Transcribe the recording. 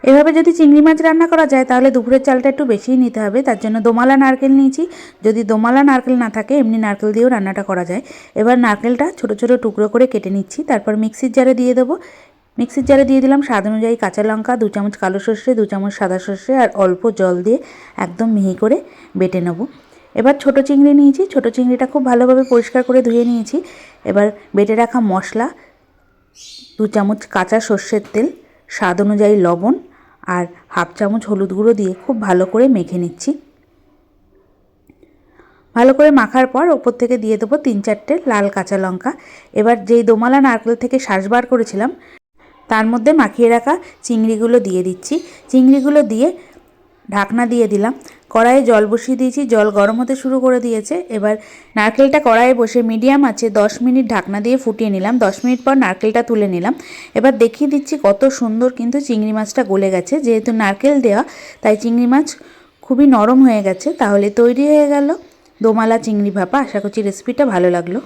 এভাবে যদি চিংড়ি মাছ রান্না করা যায় তাহলে দুপুরের চালটা একটু বেশিই নিতে হবে। তার জন্য দোমালা নারকেল নিয়েছি। যদি দোমালা নারকেল না থাকে এমনি নারকেল দিয়েও রান্নাটা করা যায়। এবার নারকেলটা ছোট ছোট টুকরো করে কেটে নিচ্ছি, তারপর মিক্সির জারে দিয়ে দেবো। মিক্সির জারে দিয়ে দিলাম স্বাদ অনুযায়ী কাঁচা লঙ্কা, 2 চামচ কালো সর্ষে, 2 চামচ সাদা সর্ষে আর অল্প জল দিয়ে একদম মিহি করে বেটে নেব। এবার ছোট চিংড়ি নিয়েছি, ছোট চিংড়িটা খুব ভালোভাবে পরিষ্কার করে ধুয়ে নিয়েছি। এবার বেটে রাখা মশলা, 2 চামচ কাঁচা সর্ষের তেল, স্বাদ অনুযায়ী লবণ আর হাফ চামচ হলুদ গুঁড়ো দিয়ে খুব ভালো করে মেখে নিচ্ছি। ভালো করে মাখার পর ওপর থেকে দিয়ে দেবো 3-4টে লাল কাঁচা লঙ্কা। এবার যেই দোমালা নারকেল থেকে শাঁস বার করেছিলাম তার মধ্যে মাখিয়ে রাখা চিংড়িগুলো দিয়ে দিচ্ছি। চিংড়িগুলো দিয়ে ঢাকনা দিয়ে দিলাম। কড়াইয়ে জল বসিয়ে দিয়েছি, জল গরম হতে শুরু করে দিয়েছে। এবার নারকেলটা কড়াইয়ে বসে মিডিয়াম আছে 10 মিনিট ঢাকনা দিয়ে ফুটিয়ে নিলাম। 10 মিনিট পর নারকেলটা তুলে নিলাম। এবার দেখিয়ে দিচ্ছি কত সুন্দর কিন্তু চিংড়ি মাছটা গলে গেছে। যেহেতু নারকেল দেওয়া তাই চিংড়ি মাছ খুবই নরম হয়ে গেছে। তাহলে তৈরি হয়ে গেল দোমালা চিংড়ি ভাপা। আশা করছি রেসিপিটা ভালো লাগলো।